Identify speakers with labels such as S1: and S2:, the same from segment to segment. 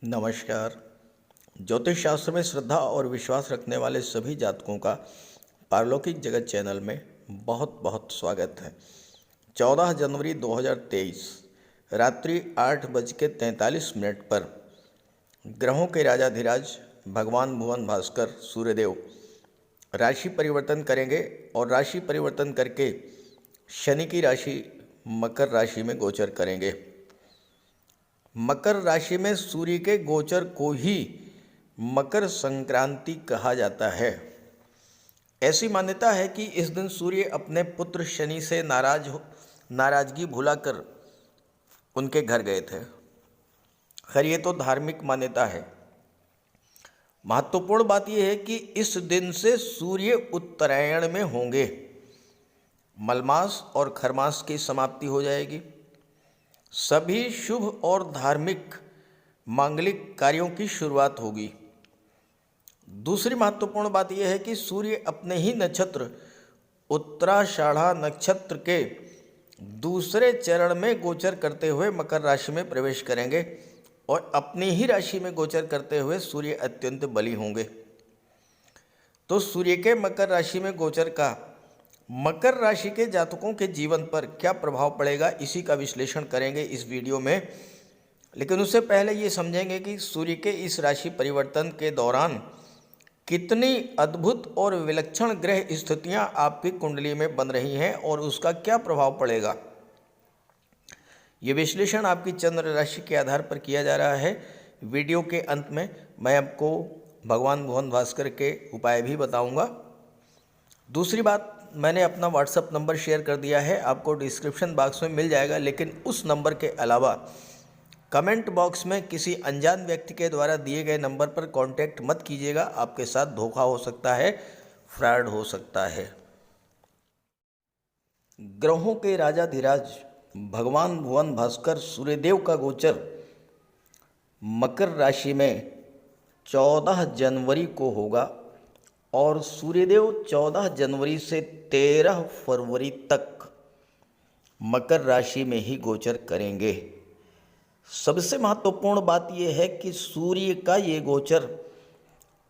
S1: नमस्कार। ज्योतिष शास्त्र में श्रद्धा और विश्वास रखने वाले सभी जातकों का पारलौकिक जगत चैनल में बहुत बहुत स्वागत है। 14 जनवरी 2023 रात्रि 8:43 पर ग्रहों के राजाधिराज भगवान भुवन भास्कर सूर्यदेव राशि परिवर्तन करेंगे और राशि परिवर्तन करके शनि की राशि मकर राशि में गोचर करेंगे। मकर राशि में सूर्य के गोचर को ही मकर संक्रांति कहा जाता है। ऐसी मान्यता है कि इस दिन सूर्य अपने पुत्र शनि से नाराजगी भुलाकर उनके घर गए थे। खैर, ये तो धार्मिक मान्यता है। महत्वपूर्ण बात यह है कि इस दिन से सूर्य उत्तरायण में होंगे। मलमास और खरमास की समाप्ति हो जाएगी। सभी शुभ और धार्मिक मांगलिक कार्यों की शुरुआत होगी। दूसरी महत्वपूर्ण बात यह है कि सूर्य अपने ही नक्षत्र उत्तराषाढ़ा नक्षत्र के दूसरे चरण में गोचर करते हुए मकर राशि में प्रवेश करेंगे और अपनी ही राशि में गोचर करते हुए सूर्य अत्यंत बली होंगे। तो सूर्य के मकर राशि में गोचर का मकर राशि के जातकों के जीवन पर क्या प्रभाव पड़ेगा, इसी का विश्लेषण करेंगे इस वीडियो में। लेकिन उससे पहले ये समझेंगे कि सूर्य के इस राशि परिवर्तन के दौरान कितनी अद्भुत और विलक्षण ग्रह स्थितियां आपकी कुंडली में बन रही हैं और उसका क्या प्रभाव पड़ेगा। ये विश्लेषण आपकी चंद्र राशि के आधार पर किया जा रहा है। वीडियो के अंत में मैं आपको भगवान भुवन भास्कर के उपाय भी बताऊंगा। दूसरी बात, मैंने अपना व्हाट्सएप नंबर शेयर कर दिया है, आपको डिस्क्रिप्शन बॉक्स में मिल जाएगा। लेकिन उस नंबर के अलावा कमेंट बॉक्स में किसी अनजान व्यक्ति के द्वारा दिए गए नंबर पर कांटेक्ट मत कीजिएगा। आपके साथ धोखा हो सकता है, फ्रॉड हो सकता है। ग्रहों के राजाधिराज भगवान भुवन भास्कर सूर्यदेव का गोचर मकर राशि में 14 जनवरी को होगा और सूर्यदेव 14 जनवरी से 13 फरवरी तक मकर राशि में ही गोचर करेंगे। सबसे महत्वपूर्ण बात यह है कि सूर्य का ये गोचर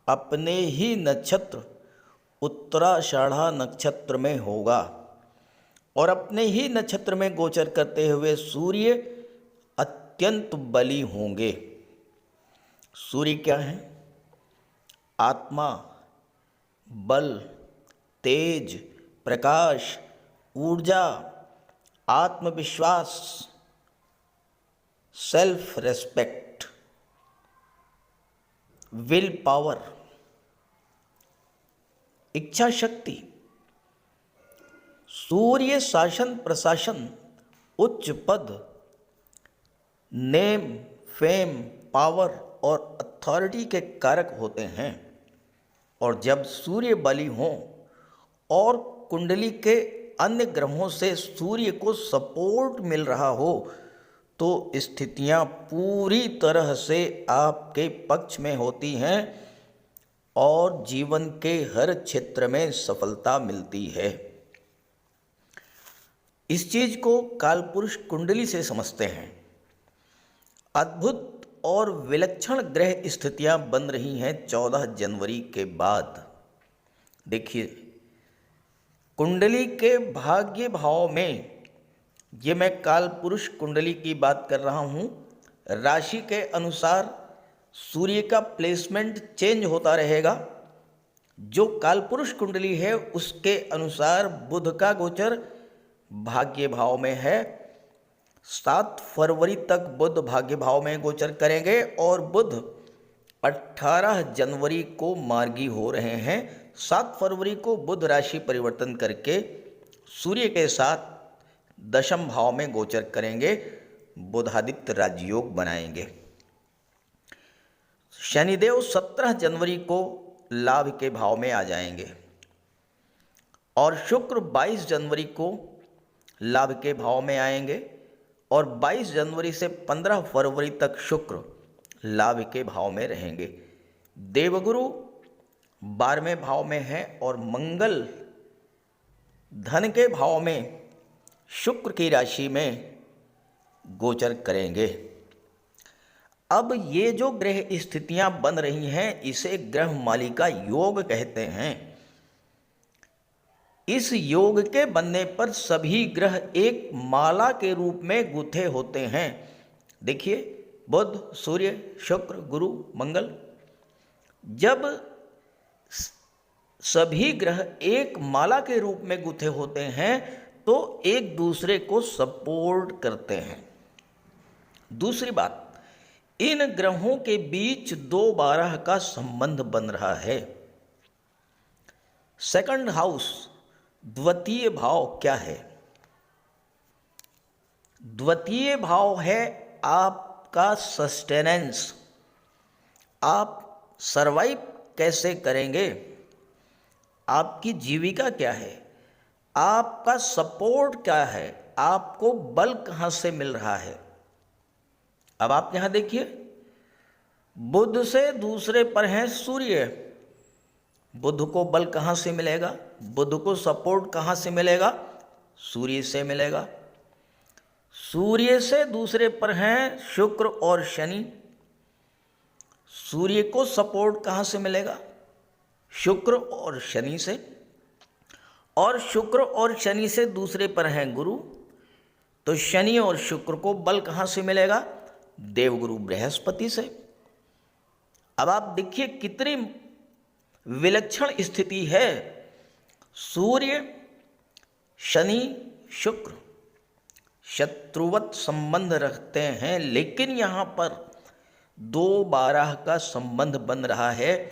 S1: अपने ही नक्षत्र उत्तराषाढ़ा नक्षत्र में होगा और अपने ही नक्षत्र में गोचर करते हुए सूर्य अत्यंत बली होंगे। सूर्य क्या है? आत्मा, बल, तेज, प्रकाश, ऊर्जा, आत्मविश्वास, सेल्फ रेस्पेक्ट, विल पावर, इच्छा शक्ति, सूर्य शासन प्रशासन, उच्च पद, नेम, फेम, पावर और अथॉरिटी के कारक होते हैं। और जब सूर्य बली हों और कुंडली के अन्य ग्रहों से सूर्य को सपोर्ट मिल रहा हो तो स्थितियां पूरी तरह से आपके पक्ष में होती हैं और जीवन के हर क्षेत्र में सफलता मिलती है। इस चीज को कालपुरुष कुंडली से समझते हैं। अद्भुत और विलक्षण ग्रह स्थितियां बन रही हैं 14 जनवरी के बाद। देखिए, कुंडली के भाग्य भाव में, ये मैं काल पुरुष कुंडली की बात कर रहा हूं, राशि के अनुसार सूर्य का प्लेसमेंट चेंज होता रहेगा। जो काल पुरुष कुंडली है उसके अनुसार बुध का गोचर भाग्य भाव में है। 7 फरवरी तक बुध भाग्य भाव में गोचर करेंगे और बुध 18 जनवरी को मार्गी हो रहे हैं। 7 फरवरी को बुध राशि परिवर्तन करके सूर्य के साथ दशम भाव में गोचर करेंगे, बुधादित्य राजयोग बनाएंगे। शनिदेव 17 जनवरी को लाभ के भाव में आ जाएंगे और शुक्र 22 जनवरी को लाभ के भाव में आएंगे और 22 जनवरी से 15 फरवरी तक शुक्र लाभ के भाव में रहेंगे। देवगुरु 12वें भाव में है और मंगल धन के भाव में शुक्र की राशि में गोचर करेंगे। अब ये जो ग्रह स्थितियां बन रही हैं इसे ग्रह मालिका योग कहते हैं। इस योग के बनने पर सभी ग्रह एक माला के रूप में गुथे होते हैं। देखिए, बुध, सूर्य, शुक्र, गुरु, मंगल, जब सभी ग्रह एक माला के रूप में गुथे होते हैं तो एक दूसरे को सपोर्ट करते हैं। दूसरी बात, इन ग्रहों के बीच 2-12 का संबंध बन रहा है। सेकंड हाउस, द्वितीय भाव क्या है? द्वितीय भाव है आपका सस्टेनेंस, आप सरवाइव कैसे करेंगे, आपकी जीविका क्या है, आपका सपोर्ट क्या है, आपको बल कहाँ से मिल रहा है। अब आप यहां देखिए, बुध से दूसरे पर है सूर्य। बुध को बल कहाँ से मिलेगा, बुध को सपोर्ट कहाँ से मिलेगा? सूर्य से मिलेगा। सूर्य से दूसरे पर हैं शुक्र और शनि। सूर्य को सपोर्ट कहाँ से मिलेगा? शुक्र और शनि से। और शुक्र और शनि से दूसरे पर हैं गुरु, तो शनि और शुक्र को बल कहाँ से मिलेगा? देवगुरु बृहस्पति से। अब आप देखिए कितनी विलक्षण स्थिति है। सूर्य, शनि, शुक्र शत्रुवत संबंध रखते हैं, लेकिन यहां पर 2-12 का संबंध बन रहा है।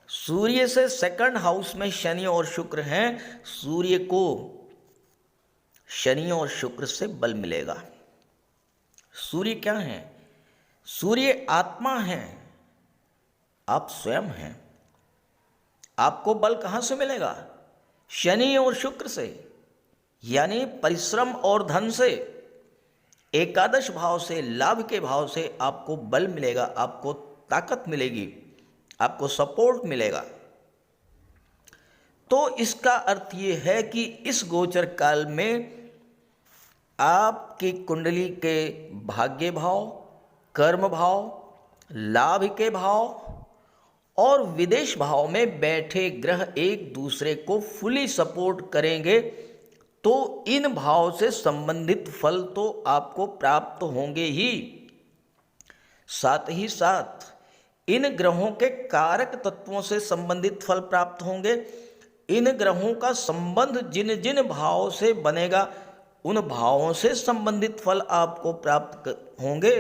S1: सूर्य से सेकंड हाउस में शनि और शुक्र हैं, सूर्य को शनि और शुक्र से बल मिलेगा। सूर्य क्या है? सूर्य आत्मा है, आप स्वयं हैं। आपको बल कहां से मिलेगा? शनि और शुक्र से, यानी परिश्रम और धन से। एकादश भाव से, लाभ के भाव से आपको बल मिलेगा, आपको ताकत मिलेगी, आपको सपोर्ट मिलेगा। तो इसका अर्थ ये है कि इस गोचर काल में आपकी कुंडली के भाग्य भाव, कर्म भाव, लाभ के भाव और विदेश भाव में बैठे ग्रह एक दूसरे को फुली सपोर्ट करेंगे, तो इन भाव से संबंधित फल तो आपको प्राप्त होंगे ही। साथ ही साथ इन ग्रहों के कारक तत्वों से संबंधित फल प्राप्त होंगे। इन ग्रहों का संबंध जिन जिन भावों से बनेगा उन भावों से संबंधित फल आपको प्राप्त होंगे।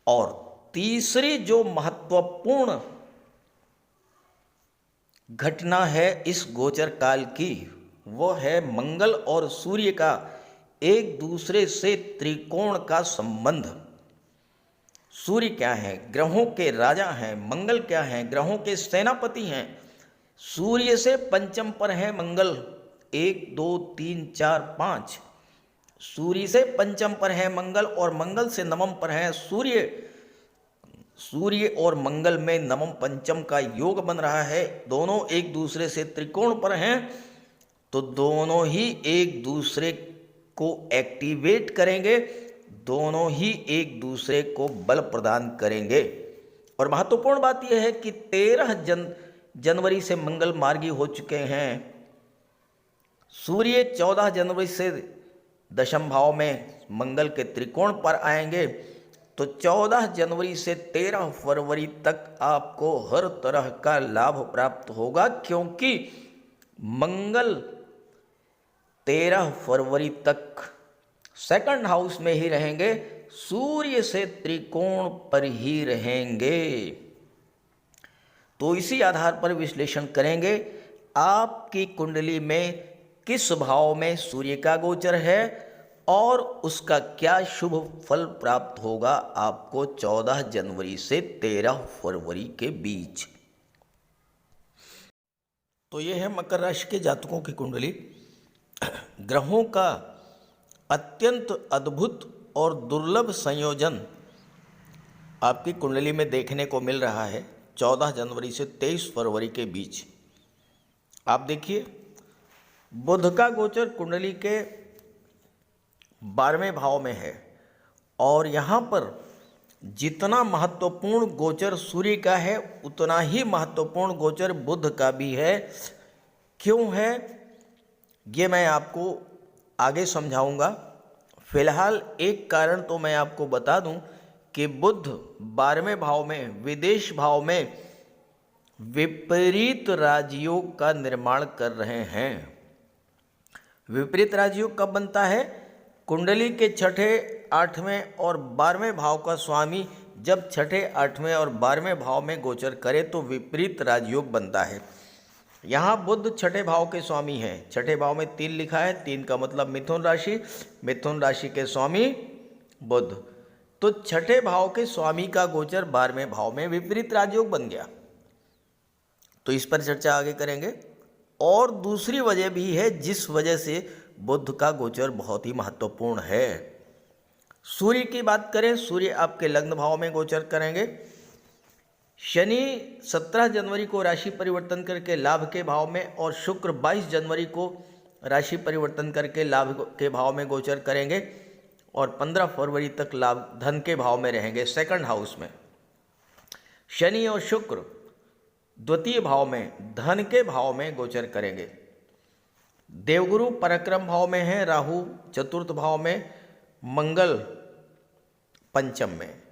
S1: और तीसरी जो महत्वपूर्ण घटना है इस गोचर काल की, वो है मंगल और सूर्य का एक दूसरे से त्रिकोण का संबंध। सूर्य क्या है? ग्रहों के राजा हैं। मंगल क्या है? ग्रहों के सेनापति हैं। सूर्य से पंचम पर है मंगल, 1 2 3 4 5। सूर्य से पंचम पर है मंगल और मंगल से नवम पर है सूर्य। सूर्य और मंगल में नवम पंचम का योग बन रहा है। दोनों एक दूसरे से त्रिकोण पर हैं, तो दोनों ही एक दूसरे को एक्टिवेट करेंगे, दोनों ही एक दूसरे को बल प्रदान करेंगे। और महत्वपूर्ण बात यह है कि 13 जनवरी से मंगल मार्गी हो चुके हैं। सूर्य 14 जनवरी से दशम भाव में मंगल के त्रिकोण पर आएंगे, तो 14 जनवरी से 13 फरवरी तक आपको हर तरह का लाभ प्राप्त होगा, क्योंकि मंगल 13 फरवरी तक सेकंड हाउस में ही रहेंगे, सूर्य से त्रिकोण पर ही रहेंगे। तो इसी आधार पर विश्लेषण करेंगे आपकी कुंडली में किस भाव में सूर्य का गोचर है और उसका क्या शुभ फल प्राप्त होगा आपको 14 जनवरी से 13 फरवरी के बीच। तो यह है मकर राशि के जातकों की कुंडली। ग्रहों का अत्यंत अद्भुत और दुर्लभ संयोजन आपकी कुंडली में देखने को मिल रहा है 14 जनवरी से 23 फरवरी के बीच। आप देखिए, बुध का गोचर कुंडली के 12वें भाव में है और यहाँ पर जितना महत्वपूर्ण गोचर सूर्य का है उतना ही महत्वपूर्ण गोचर बुध का भी है। क्यों है ये मैं आपको आगे समझाऊंगा। फिलहाल एक कारण तो मैं आपको बता दूं कि बुध 12वें भाव में, विदेश भाव में विपरीत राजयोग का निर्माण कर रहे हैं। विपरीत राजयोग कब बनता है? कुंडली के छठे, 8वें और 12वें भाव का स्वामी जब छठे, 8वें और 12वें भाव में गोचर करे तो विपरीत राजयोग बनता है। यहाँ बुध छठे भाव के स्वामी हैं। छठे भाव में 3 लिखा है, 3 का मतलब मिथुन राशि, मिथुन राशि के स्वामी बुध। तो छठे भाव के स्वामी का गोचर 12वें भाव में विपरीत राजयोग बन गया। तो इस पर चर्चा आगे करेंगे। और दूसरी वजह भी है जिस वजह से बुध का गोचर बहुत ही महत्वपूर्ण है। सूर्य की बात करें, सूर्य आपके लग्न भाव में गोचर करेंगे। शनि 17 जनवरी को राशि परिवर्तन करके लाभ के भाव में और शुक्र 22 जनवरी को राशि परिवर्तन करके लाभ के भाव में गोचर करेंगे और 15 फरवरी तक लाभ धन के भाव में रहेंगे, सेकंड हाउस में। शनि और शुक्र द्वितीय भाव में, धन के भाव में गोचर करेंगे। देवगुरु पराक्रम भाव में है, राहु चतुर्थ भाव में, मंगल पंचम में।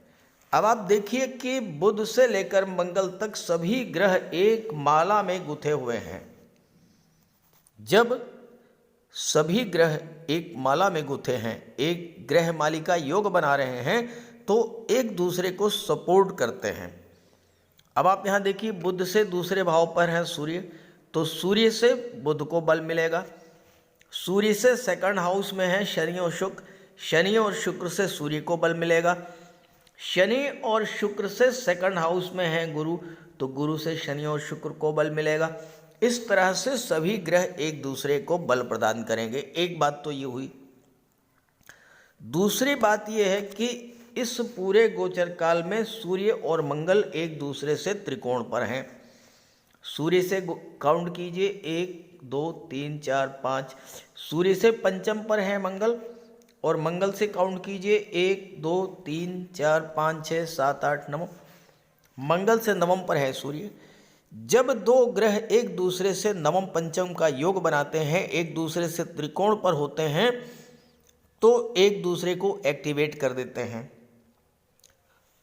S1: अब आप देखिए कि बुध से लेकर मंगल तक सभी ग्रह एक माला में गुथे हुए हैं। जब सभी ग्रह एक माला में गुथे हैं, एक ग्रह मालिका योग बना रहे हैं, तो एक दूसरे को सपोर्ट करते हैं। अब आप यहाँ देखिए, बुध से दूसरे भाव पर है सूर्य, तो सूर्य से बुध को बल मिलेगा। सूर्य से सेकंड हाउस में है शनि और शुक्र, शनि और शुक्र से सूर्य को बल मिलेगा। शनि और शुक्र से सेकंड हाउस में है गुरु, तो गुरु से शनि और शुक्र को बल मिलेगा। इस तरह से सभी ग्रह एक दूसरे को बल प्रदान करेंगे। एक बात तो ये हुई। दूसरी बात यह है कि इस पूरे गोचर काल में सूर्य और मंगल एक दूसरे से त्रिकोण पर हैं। सूर्य से काउंट कीजिए, 1 2 3 4 5। सूर्य से पंचम पर है मंगल और मंगल से काउंट कीजिए, 1 2 3 4 5 6 7 8 9। मंगल से नवम पर है सूर्य। जब दो ग्रह एक दूसरे से नवम पंचम का योग बनाते हैं, एक दूसरे से त्रिकोण पर होते हैं, तो एक दूसरे को एक्टिवेट कर देते हैं।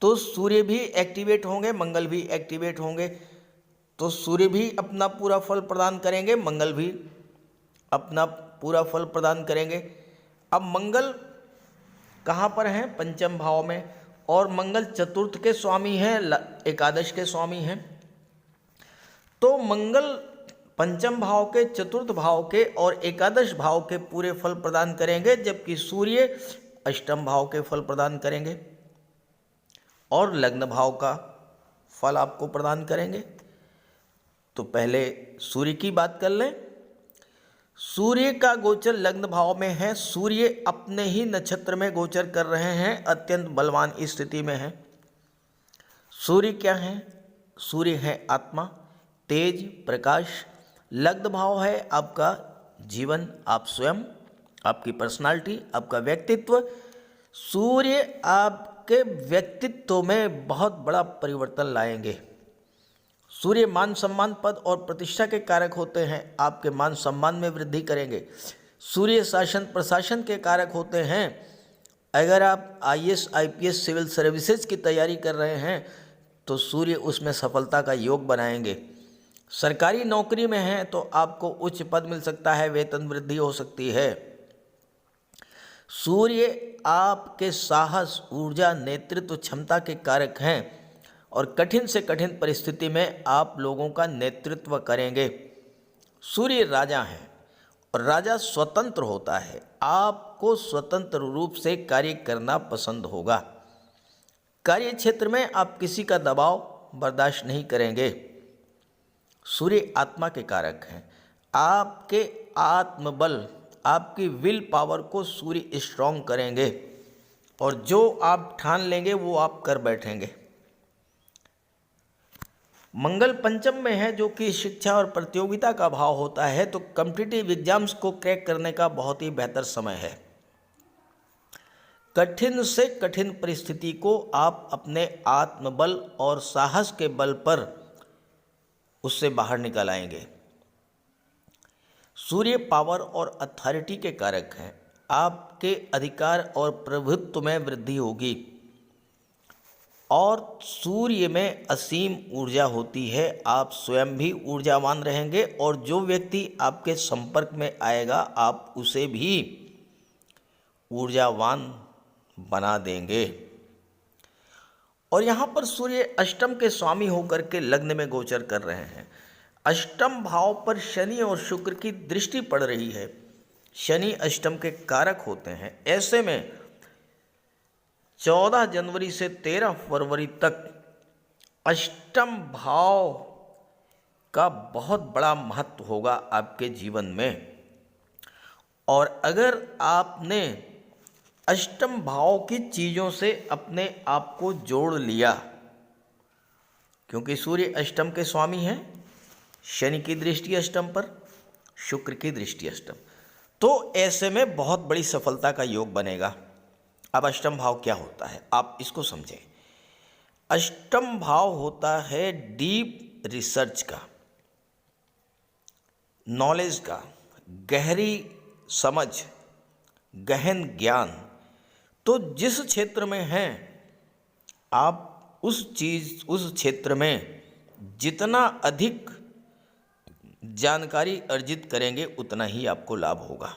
S1: तो सूर्य भी एक्टिवेट होंगे, मंगल भी एक्टिवेट होंगे। तो सूर्य भी अपना पूरा फल प्रदान करेंगे, मंगल भी अपना पूरा फल प्रदान करेंगे। अब मंगल कहाँ पर हैं? पंचम भाव में, और मंगल चतुर्थ के स्वामी हैं, एकादश के स्वामी हैं। तो मंगल पंचम भाव के, चतुर्थ भाव के और एकादश भाव के पूरे फल प्रदान करेंगे, जबकि सूर्य अष्टम भाव के फल प्रदान करेंगे और लग्न भाव का फल आपको प्रदान करेंगे। तो पहले सूर्य की बात कर लें। सूर्य का गोचर लग्न भाव में है। सूर्य अपने ही नक्षत्र में गोचर कर रहे हैं, अत्यंत बलवान स्थिति में है। सूर्य क्या है? सूर्य है आत्मा, तेज, प्रकाश। लग्न भाव है आपका जीवन, आप स्वयं, आपकी पर्सनालिटी, आपका व्यक्तित्व। सूर्य आपके व्यक्तित्व में बहुत बड़ा परिवर्तन लाएंगे। सूर्य मान सम्मान, पद और प्रतिष्ठा के कारक होते हैं, आपके मान सम्मान में वृद्धि करेंगे। सूर्य शासन प्रशासन के कारक होते हैं। अगर आप IAS, IPS, सिविल सर्विसेज की तैयारी कर रहे हैं तो सूर्य उसमें सफलता का योग बनाएंगे। सरकारी नौकरी में हैं तो आपको उच्च पद मिल सकता है, वेतन वृद्धि हो सकती है। सूर्य आपके साहस, ऊर्जा, नेतृत्व क्षमता के कारक हैं और कठिन से कठिन परिस्थिति में आप लोगों का नेतृत्व करेंगे। सूर्य राजा हैं और राजा स्वतंत्र होता है। आपको स्वतंत्र रूप से कार्य करना पसंद होगा। कार्य क्षेत्र में आप किसी का दबाव बर्दाश्त नहीं करेंगे। सूर्य आत्मा के कारक हैं। आपके आत्मबल, आपकी विल पावर को सूर्य स्ट्रॉन्ग करेंगे और जो आप ठान लेंगे वो आप कर बैठेंगे। मंगल पंचम में है जो कि शिक्षा और प्रतियोगिता का भाव होता है, तो कॉम्पिटिटिव एग्जाम्स को क्रैक करने का बहुत ही बेहतर समय है। कठिन से कठिन परिस्थिति को आप अपने आत्मबल और साहस के बल पर उससे बाहर निकल आएंगे। सूर्य पावर और अथॉरिटी के कारक हैं। आपके अधिकार और प्रभुत्व में वृद्धि होगी और सूर्य में असीम ऊर्जा होती है। आप स्वयं भी ऊर्जावान रहेंगे और जो व्यक्ति आपके संपर्क में आएगा आप उसे भी ऊर्जावान बना देंगे। और यहाँ पर सूर्य अष्टम के स्वामी होकर के लग्न में गोचर कर रहे हैं। अष्टम भाव पर शनि और शुक्र की दृष्टि पड़ रही है। शनि अष्टम के कारक होते हैं। ऐसे में 14 जनवरी से 13 फरवरी तक अष्टम भाव का बहुत बड़ा महत्व होगा आपके जीवन में। और अगर आपने अष्टम भाव की चीज़ों से अपने आप को जोड़ लिया, क्योंकि सूर्य अष्टम के स्वामी हैं, शनि की दृष्टि अष्टम पर, शुक्र की दृष्टि अष्टम, तो ऐसे में बहुत बड़ी सफलता का योग बनेगा। अब अष्टम भाव क्या होता है आप इसको समझें। अष्टम भाव होता है डीप रिसर्च का, नॉलेज का, गहरी समझ, गहन ज्ञान। तो जिस क्षेत्र में हैं आप उस क्षेत्र में जितना अधिक जानकारी अर्जित करेंगे उतना ही आपको लाभ होगा।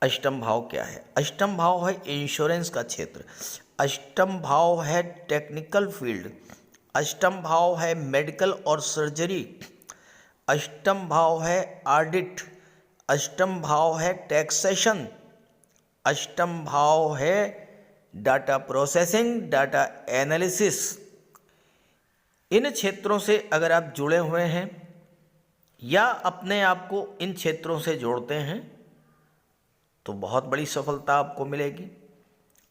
S1: अष्टम भाव क्या है? अष्टम भाव है इंश्योरेंस का क्षेत्र, अष्टम भाव है टेक्निकल फील्ड, अष्टम भाव है मेडिकल और सर्जरी, अष्टम भाव है ऑडिट, अष्टम भाव है टैक्सेशन, अष्टम भाव है डाटा प्रोसेसिंग, डाटा एनालिसिस। इन क्षेत्रों से अगर आप जुड़े हुए हैं या अपने आप को इन क्षेत्रों से जोड़ते हैं तो बहुत बड़ी सफलता आपको मिलेगी।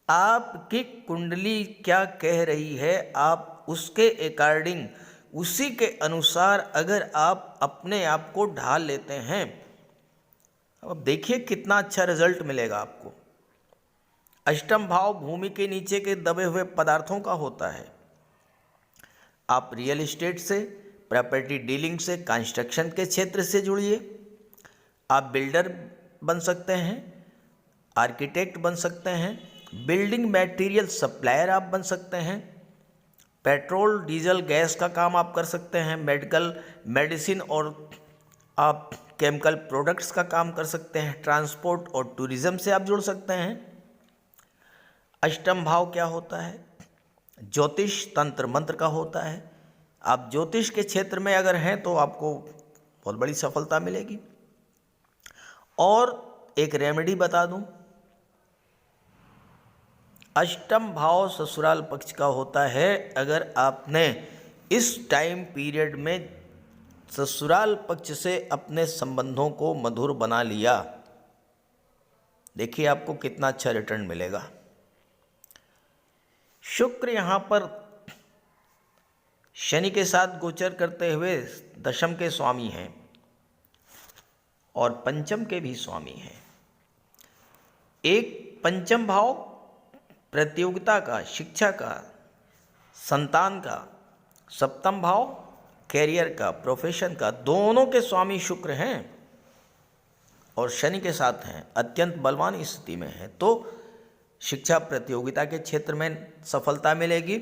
S1: आपकी कुंडली क्या कह रही है आप उसके अकॉर्डिंग, उसी के अनुसार अगर आप अपने आप को ढाल लेते हैं, अब देखिए कितना अच्छा रिजल्ट मिलेगा आपको। अष्टम भाव भूमि के नीचे के दबे हुए पदार्थों का होता है। आप रियल एस्टेट से, प्रॉपर्टी डीलिंग से, कंस्ट्रक्शन के क्षेत्र से जुड़िए। आप बिल्डर बन सकते हैं, आर्किटेक्ट बन सकते हैं, बिल्डिंग मटेरियल सप्लायर आप बन सकते हैं, पेट्रोल डीजल गैस का काम आप कर सकते हैं, मेडिकल मेडिसिन और आप केमिकल प्रोडक्ट्स का काम कर सकते हैं, ट्रांसपोर्ट और टूरिज्म से आप जुड़ सकते हैं। अष्टम भाव क्या होता है? ज्योतिष तंत्र मंत्र का होता है। आप ज्योतिष के क्षेत्र में अगर हैं तो आपको बहुत बड़ी सफलता मिलेगी। और एक रेमेडी बता दूं, अष्टम भाव ससुराल पक्ष का होता है। अगर आपने इस टाइम पीरियड में ससुराल पक्ष से अपने संबंधों को मधुर बना लिया, देखिए आपको कितना अच्छा रिटर्न मिलेगा। शुक्र यहाँ पर शनि के साथ गोचर करते हुए दशम के स्वामी हैं और पंचम के भी स्वामी हैं। एक पंचम भाव प्रतियोगिता का, शिक्षा का, संतान का, सप्तम भाव कैरियर का, प्रोफेशन का, दोनों के स्वामी शुक्र हैं और शनि के साथ हैं, अत्यंत बलवान स्थिति में हैं। तो शिक्षा प्रतियोगिता के क्षेत्र में सफलता मिलेगी।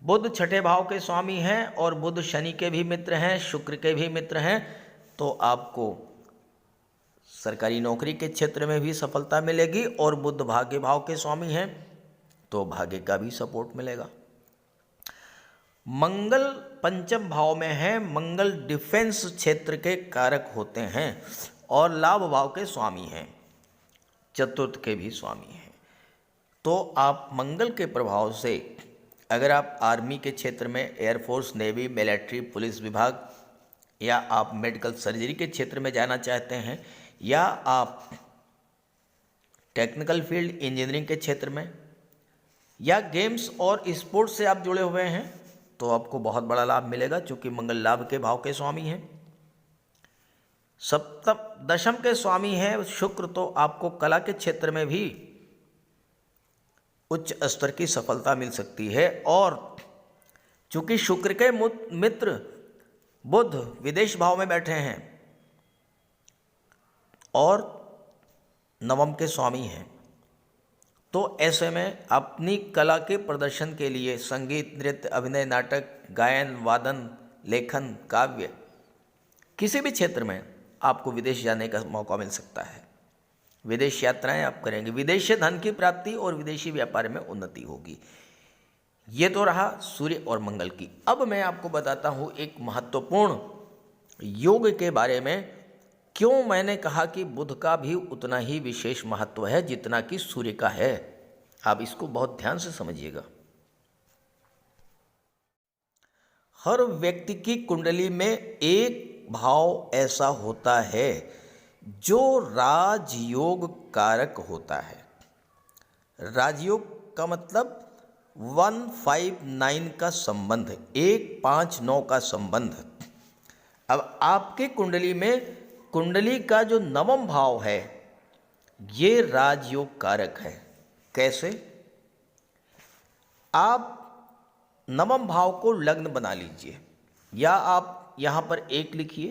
S1: बुध छठे भाव के स्वामी हैं और बुध शनि के भी मित्र हैं, शुक्र के भी मित्र हैं, तो आपको सरकारी नौकरी के क्षेत्र में भी सफलता मिलेगी। और बुध भाग्य भाव के स्वामी हैं तो भाग्य का भी सपोर्ट मिलेगा। मंगल पंचम भाव में है, मंगल डिफेंस क्षेत्र के कारक होते हैं और लाभ भाव के स्वामी हैं, चतुर्थ के भी स्वामी हैं। तो आप मंगल के प्रभाव से अगर आप आर्मी के क्षेत्र में, एयरफोर्स, नेवी, मिलिट्री, पुलिस विभाग, या आप मेडिकल सर्जरी के क्षेत्र में जाना चाहते हैं, या आप टेक्निकल फील्ड इंजीनियरिंग के क्षेत्र में, या गेम्स और स्पोर्ट्स से आप जुड़े हुए हैं, तो आपको बहुत बड़ा लाभ मिलेगा, क्योंकि मंगल लाभ के भाव के स्वामी हैं। सप्तम दशम के स्वामी हैं शुक्र, तो आपको कला के क्षेत्र में भी उच्च स्तर की सफलता मिल सकती है। और चूंकि शुक्र के मित्र बुध विदेश भाव में बैठे हैं और नवम के स्वामी हैं, तो ऐसे में अपनी कला के प्रदर्शन के लिए संगीत, नृत्य, अभिनय, नाटक, गायन, वादन, लेखन, काव्य, किसी भी क्षेत्र में आपको विदेश जाने का मौका मिल सकता है। विदेश यात्राएं आप करेंगे, विदेश से धन की प्राप्ति और विदेशी व्यापार में उन्नति होगी। ये तो रहा सूर्य और मंगल की। अब मैं आपको बताता हूँ एक महत्वपूर्ण योग के बारे में। क्यों मैंने कहा कि बुध का भी उतना ही विशेष महत्व है जितना कि सूर्य का है। आप इसको बहुत ध्यान से समझिएगा। हर व्यक्ति की कुंडली में एक भाव ऐसा होता है जो राजयोग कारक होता है। राजयोग का मतलब 159 का संबंध, 159 का संबंध। अब आपके कुंडली में कुंडली का जो नवम भाव है ये राजयोग कारक है। कैसे? आप नवम भाव को लग्न बना लीजिए, या आप यहाँ पर 1 लिखिए,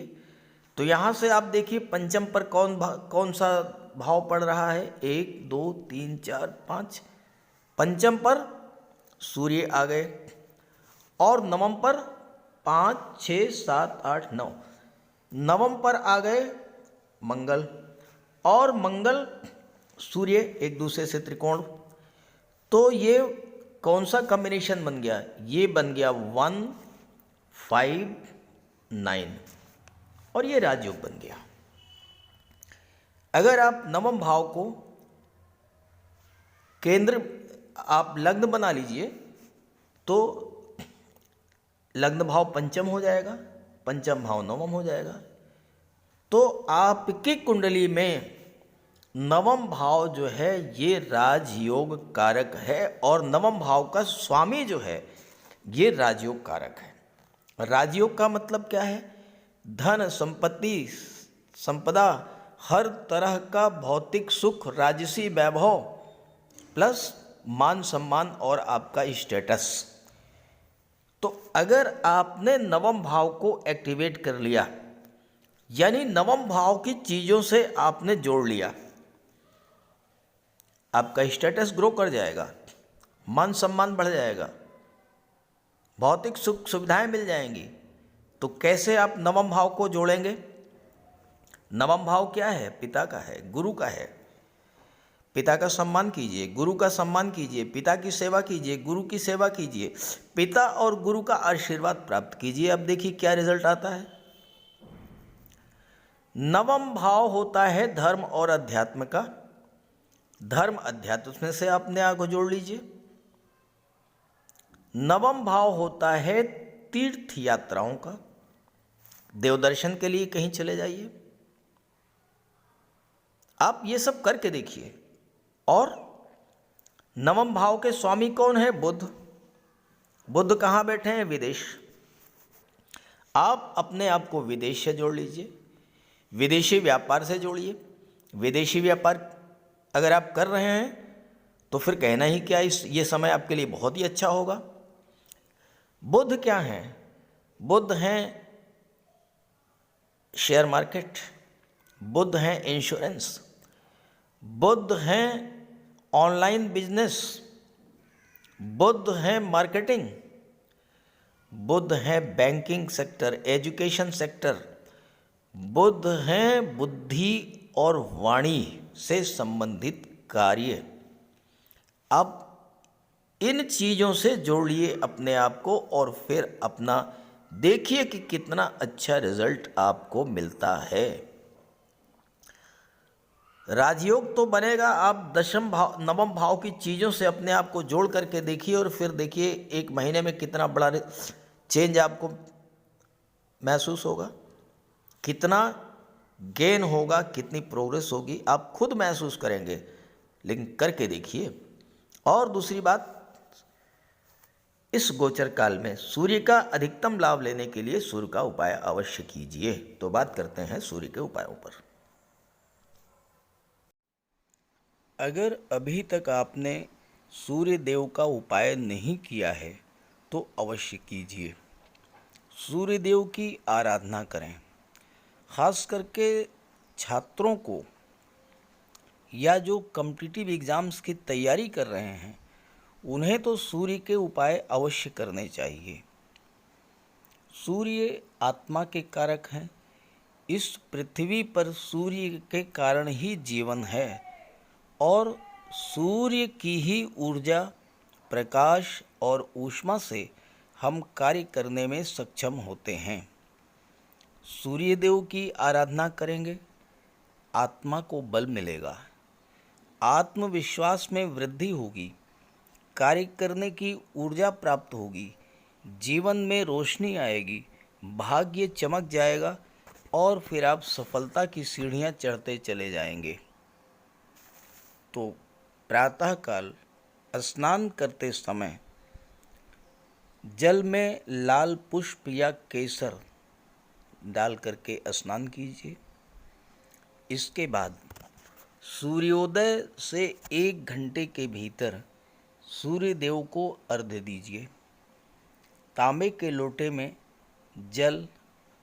S1: तो यहाँ से आप देखिए पंचम पर कौन सा भाव पड़ रहा है। 1 2 3 4 5, पंचम पर सूर्य आ गए और नवम पर 5 6 7 8 9, नवम पर आ गए मंगल, और मंगल सूर्य एक दूसरे से त्रिकोण। तो ये कौन सा कॉम्बिनेशन बन गया? ये बन गया 1 5 9 और ये राजयोग बन गया। अगर आप नवम भाव को केंद्र आप लग्न बना लीजिए तो लग्न भाव पंचम हो जाएगा, पंचम भाव नवम हो जाएगा। तो आपकी कुंडली में नवम भाव जो है ये राजयोग कारक है और नवम भाव का स्वामी जो है ये राजयोग कारक है। राजयोग का मतलब क्या है? धन, संपत्ति, संपदा, हर तरह का भौतिक सुख, राजसी वैभव प्लस मान सम्मान और आपका स्टेटस। तो अगर आपने नवम भाव को एक्टिवेट कर लिया, यानी नवम भाव की चीज़ों से आपने जोड़ लिया, आपका स्टेटस ग्रो कर जाएगा, मान सम्मान बढ़ जाएगा, भौतिक सुख सुविधाएं मिल जाएंगी। तो कैसे आप नवम भाव को जोड़ेंगे? नवम भाव क्या है? पिता का है, गुरु का है। पिता का सम्मान कीजिए, गुरु का सम्मान कीजिए, पिता की सेवा कीजिए, गुरु की सेवा कीजिए, पिता और गुरु का आशीर्वाद प्राप्त कीजिए। अब देखिए क्या रिजल्ट आता है। नवम भाव होता है धर्म और अध्यात्म का। धर्म अध्यात्म से अपने आप को जोड़ लीजिए। नवम भाव होता है तीर्थ यात्राओं का। देव दर्शन के लिए कहीं चले जाइए, आप ये सब करके देखिए। और नवम भाव के स्वामी कौन है? बुध। बुध कहाँ बैठे हैं? विदेश। आप अपने आप को विदेश से जोड़ लीजिए, विदेशी व्यापार से जोड़िए। विदेशी व्यापार अगर आप कर रहे हैं तो फिर कहना ही क्या, ये समय आपके लिए बहुत ही अच्छा होगा। बुध क्या हैं? बुध हैं शेयर मार्केट, बुध हैं इंश्योरेंस, बुध हैं ऑनलाइन बिजनेस, बुध हैं मार्केटिंग, बुध हैं बैंकिंग सेक्टर, एजुकेशन सेक्टर, बुध हैं बुद्धि और वाणी से संबंधित कार्य। अब इन चीज़ों से जोड़िए अपने आप को और फिर अपना देखिए कि कितना अच्छा रिजल्ट आपको मिलता है। राजयोग तो बनेगा, आप दशम भाव नवम भाव की चीज़ों से अपने आप को जोड़ करके देखिए और फिर देखिए 1 महीने में कितना बड़ा चेंज आपको महसूस होगा, कितना गेन होगा, कितनी प्रोग्रेस होगी, आप खुद महसूस करेंगे। लेकिन करके देखिए। और दूसरी बात, इस गोचर काल में सूर्य का अधिकतम लाभ लेने के लिए सूर्य का उपाय अवश्य कीजिए। तो बात करते हैं सूर्य के उपायों पर। अगर अभी तक आपने सूर्य देव का उपाय नहीं किया है तो अवश्य कीजिए। सूर्य देव की आराधना करें। खास करके छात्रों को या जो कॉम्पिटिटिव एग्ज़ाम्स की तैयारी कर रहे हैं उन्हें तो सूर्य के उपाय अवश्य करने चाहिए। सूर्य आत्मा के कारक हैं। इस पृथ्वी पर सूर्य के कारण ही जीवन है और सूर्य की ही ऊर्जा, प्रकाश और ऊष्मा से हम कार्य करने में सक्षम होते हैं। सूर्य देव की आराधना करेंगे, आत्मा को बल मिलेगा, आत्मविश्वास में वृद्धि होगी, कार्य करने की ऊर्जा प्राप्त होगी, जीवन में रोशनी आएगी, भाग्य चमक जाएगा और फिर आप सफलता की सीढ़ियां चढ़ते चले जाएंगे। तो प्रातःकाल स्नान करते समय जल में लाल पुष्प या केसर डाल करके स्नान कीजिए। इसके बाद सूर्योदय से 1 घंटे के भीतर सूर्य देव को अर्घ्य दीजिए। तांबे के लोटे में जल,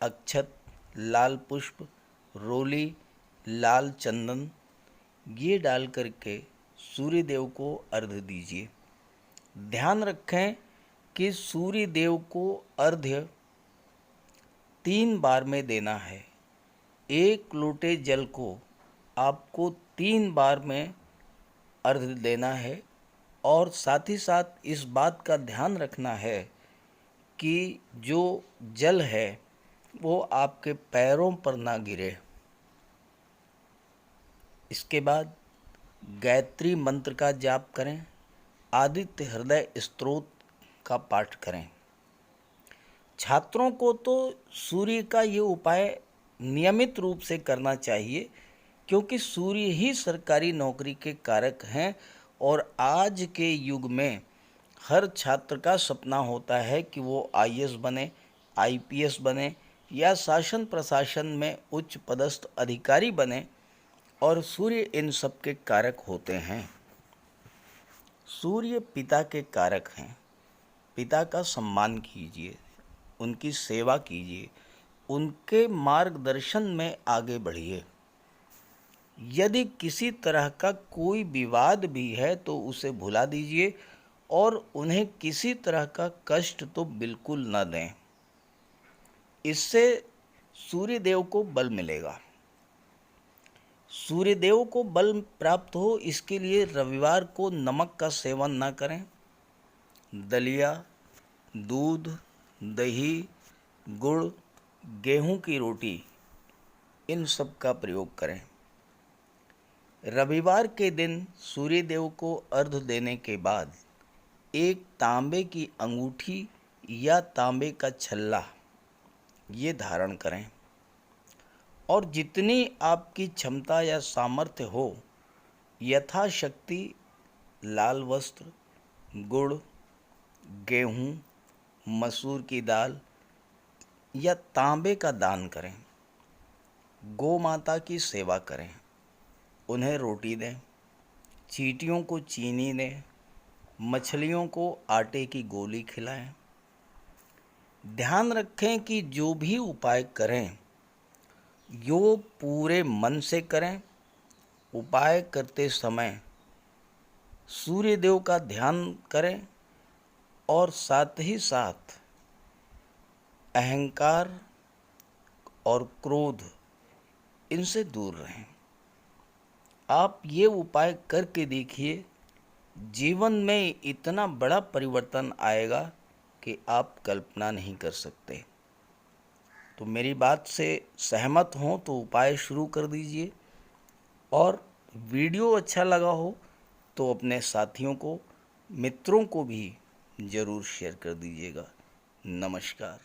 S1: अक्षत, लाल पुष्प, रोली, लाल चंदन ये डाल करके सूर्य देव को अर्घ्य दीजिए। ध्यान रखें कि सूर्य देव को अर्घ्य 3 बार में देना है। 1 लोटे जल को आपको 3 बार में अर्घ्य देना है और साथ ही साथ इस बात का ध्यान रखना है कि जो जल है वो आपके पैरों पर ना गिरे। इसके बाद गायत्री मंत्र का जाप करें, आदित्य हृदय स्तोत्र का पाठ करें। छात्रों को तो सूर्य का ये उपाय नियमित रूप से करना चाहिए क्योंकि सूर्य ही सरकारी नौकरी के कारक हैं और आज के युग में हर छात्र का सपना होता है कि वो आईएएस बने, आईपीएस बने या शासन प्रशासन में उच्च पदस्थ अधिकारी बने और सूर्य इन सब के कारक होते हैं। सूर्य पिता के कारक हैं। पिता का सम्मान कीजिए, उनकी सेवा कीजिए, उनके मार्गदर्शन में आगे बढ़िए। यदि किसी तरह का कोई विवाद भी है तो उसे भुला दीजिए और उन्हें किसी तरह का कष्ट तो बिल्कुल न दें। इससे सूर्य देव को बल मिलेगा। सूर्य देव को बल प्राप्त हो इसके लिए रविवार को नमक का सेवन न करें। दलिया, दूध, दही, गुड़, गेहूं की रोटी इन सब का प्रयोग करें। रविवार के दिन सूर्य देव को अर्घ्य देने के बाद एक तांबे की अंगूठी या तांबे का छल्ला ये धारण करें और जितनी आपकी क्षमता या सामर्थ्य हो यथाशक्ति लाल वस्त्र, गुड़, गेहूं, मसूर की दाल या तांबे का दान करें। गौ माता की सेवा करें, उन्हें रोटी दें, चींटियों को चीनी दें, मछलियों को आटे की गोली खिलाएं। ध्यान रखें कि जो भी उपाय करें यो पूरे मन से करें। उपाय करते समय सूर्य देव का ध्यान करें और साथ ही साथ अहंकार और क्रोध इनसे दूर रहें। आप ये उपाय करके देखिए, जीवन में इतना बड़ा परिवर्तन आएगा कि आप कल्पना नहीं कर सकते। तो मेरी बात से सहमत हों तो उपाय शुरू कर दीजिए और वीडियो अच्छा लगा हो तो अपने साथियों को, मित्रों को भी ज़रूर शेयर कर दीजिएगा। नमस्कार।